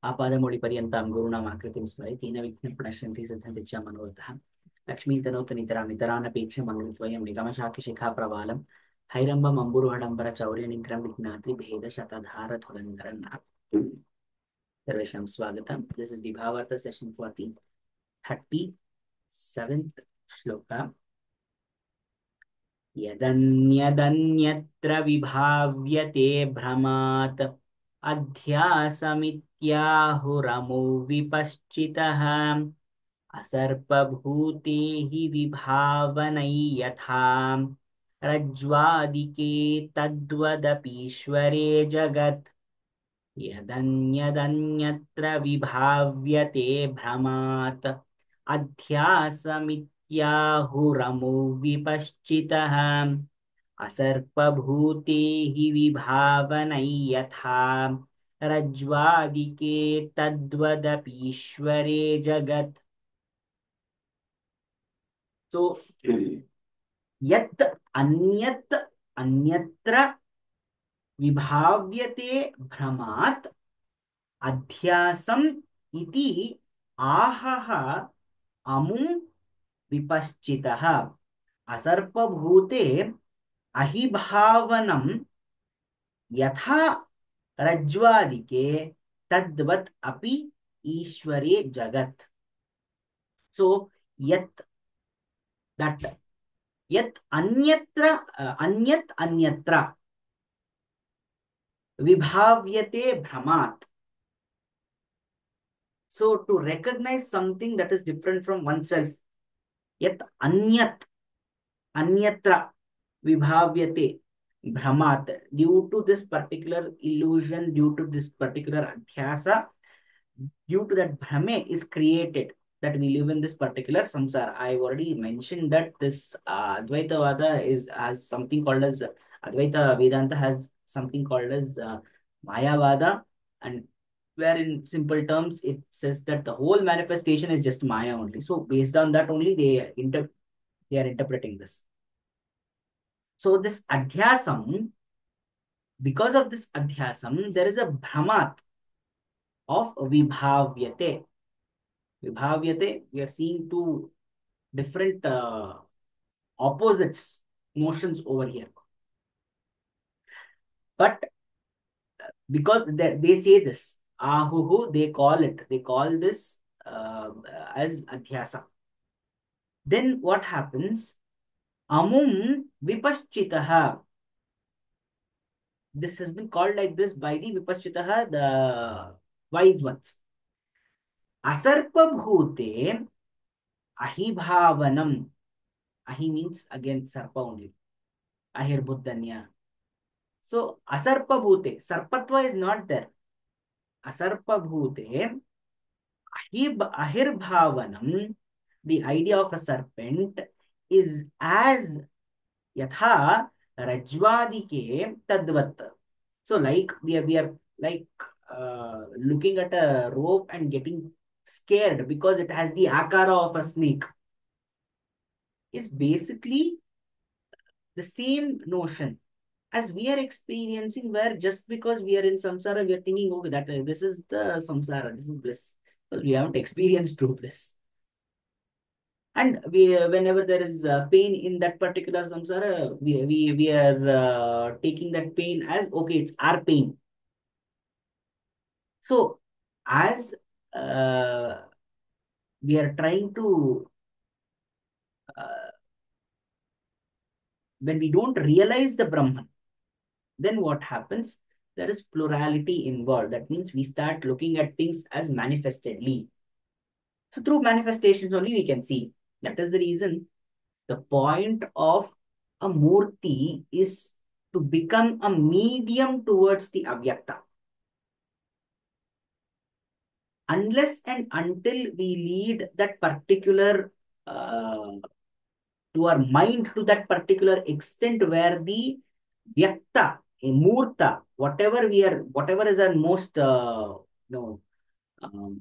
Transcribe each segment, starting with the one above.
आपादमौलिपर्यन्तां गुरूणामाकृतिं स्मरेत् तेन विघ्नप्रणश्यन्ति सिद्धन्ति च मनोरथः लक्ष्मीतनोतनितरामितरानपेक्षमङ्गलद्वयं निगमशाखिशिखाप्रवालं हैरम्बमम्बुरुहडम्बरचौर्यनिग्रहं विघ्नात्रिभेदशतधारधुरन्धरन् सर्वेषां स्वागतम्. This is the Bhāvārtha session for the 37th shloka. यदन्यदन्यत्र विभाव्यते भ्रमात् अध्यासमित्याहुरमौ विपश्चितः असर्पभूते हि विभावनै यथा रज्ज्वादिके तद्वदपीश्वरे जगत् यदन्यदन्यत्र विभाव्यते भ्रमात् अध्यासमित्याहुरमौ विपश्चितः असर्पभूते हि विभावनै यथा रज्ज्वादिके तद्वदपीश्वरे जगत्. So, यत् अन्यत् अन्यत्र विभाव्यते भ्रमात् अध्यासम् इति आहः अमुं विपश्चितः असर्पभूते अहिभावनं यथा रज्ज्वादिके तद्वत् अपि ईश्वरे जगत्. So यत् that यत् अन्यत्र अन्यत् अन्यत्र विभाव्यते भ्रमात्. So to recognize something that is different from oneself, yat anyat anyatra vibhavyate bhramat, due to this particular illusion, due to this particular adhyasa, due to that bhrame is created, that we live in this particular samsara. I already mentioned that this Advaita Vada has something called as Advaita Vedanta has something called as Mayavada, and where in simple terms it says that the whole manifestation is just Maya only. So based on that only they are interpreting this. So this adhyasam, because of this adhyasam, there is a bhramat of vibhavyate. Vibhavyate, we are seeing two different opposites motions over here. But because they say this, ahuhu, they call this as adhyasa. Then what happens? Amum vipaschitaha. This has been called like this by the vipaschitaha, the wise ones. Asarpa bhute ahibhavanam. Ahi means again sarpa only. Ahirbuddhanya. So asarpa bhute, sarpatva is not there. Asarpa bhute ahirbhavanam, the idea of a serpent is as yatha rajvadike tadvat. So like we are like looking at a rope and getting scared because it has the akara of a snake, is basically the same notion as we are experiencing, where just because we are in samsara, we are thinking, okay, that this is the samsara, this is bliss. But we haven't experienced true bliss. And whenever there is pain in that particular samsara, we are taking that pain as, okay, it's our pain. So as we are trying to, when we don't realize the Brahman, then what happens? There is plurality involved. That means we start looking at things as manifestedly. So through manifestations only we can see. That is the reason the point of a murti is to become a medium towards the avyakta. Unless and until we lead that particular to our mind to that particular extent where the vyakta, a murta, whatever is our most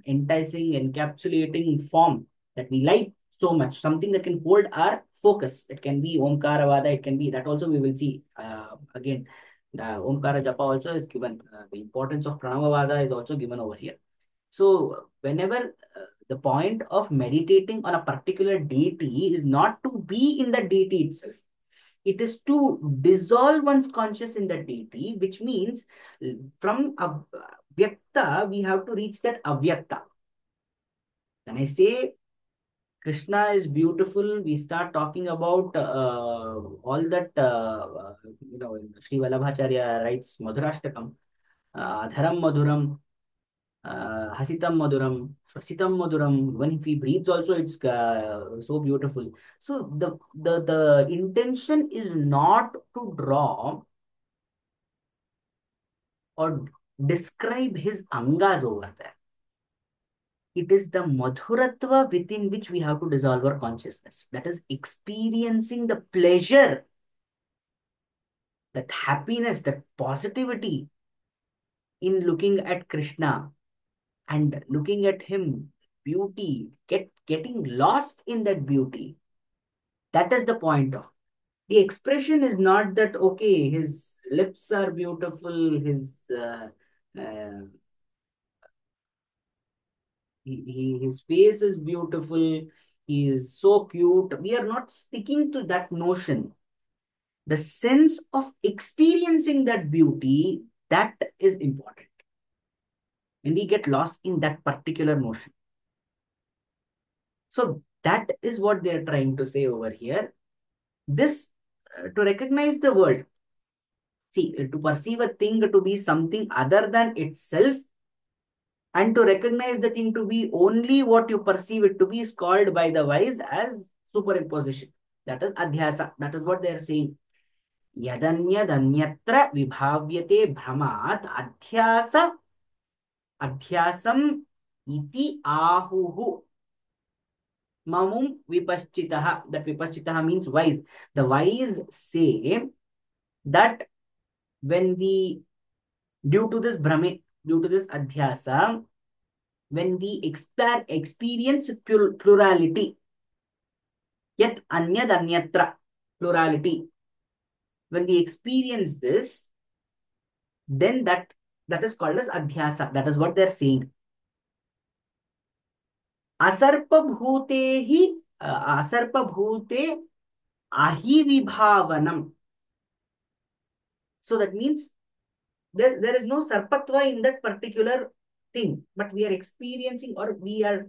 enticing, encapsulating form that we like so much, something that can hold our focus. It can be Omkara Vada, it can be that also we will see. Again, the Omkara Japa also is given. The importance of Pranava Vada is also given over here. So whenever the point of meditating on a particular deity is not to be in the deity itself. It is to dissolve one's conscious in the deity, which means from avyakta, we have to reach that avyakta. When I say Krishna is beautiful, we start talking about all that, Sri Vallabhacharya writes Madhurashtakam, Adharam Madhuram, Hasitam Maduram, Swasitam Maduram. When he breathes, also it's so beautiful. So the intention is not to draw or describe his angas over there. It is the madhuratva within which we have to dissolve our consciousness. That is experiencing the pleasure, that happiness, that positivity in looking at Krishna and looking at him, beauty, getting lost in that beauty. That is the point of. The expression is not that, okay, his lips are beautiful, uh, his face is beautiful, he is so cute. We are not sticking to that notion. The sense of experiencing that beauty, that is important. And we get lost in that particular notion. So that is what they are trying to say over here. This, to recognize the world. See, to perceive a thing to be something other than itself and to recognize the thing to be only what you perceive it to be is called by the wise as superimposition. That is adhyasa. That is what they are saying. Yadanyadanyatra vibhavyate brahmat adhyasam iti ahuhu. Mamum vipaschitaha. That vipaschitaha means wise. The wise say that when we, due to this brahme, due to this adhyasa, when we experience plurality, yet anyad anyatra, plurality, when we experience this, then that is called as adhyasa. That is what they're saying. Asarpa bhute hi, asarpa bhute ahivibhavanam. So that means there is no sarpatva in that particular thing, but we are experiencing or we are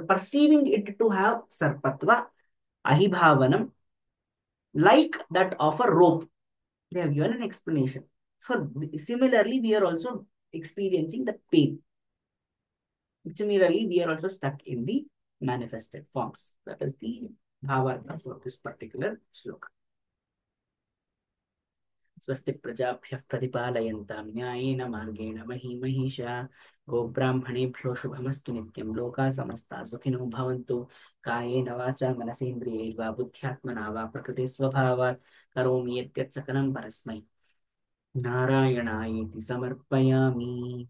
perceiving it to have sarpatva, ahibhavanam, like that of a rope. They have given an explanation. So similarly, we are also experiencing the pain. Similarly, we are also stuck in the manifested forms. That is the Bhāvārtha for this particular shloka. स्वस्ति प्रजाभ्यः प्रतिपालयन्तां न्यायेन मार्गेण महीमहीषा गोब्राह्मणेभ्यो शुभमस्तु नित्यं लोकाः समस्ताः सुखिनो भवन्तु कायेन वाचा मनसेन्द्रियैर्वा बुद्ध्यात्मना वा प्रकृतिस्वभावात् करोमि यद्यत् सकलं परस्मै नारायणायेति समर्पयामि।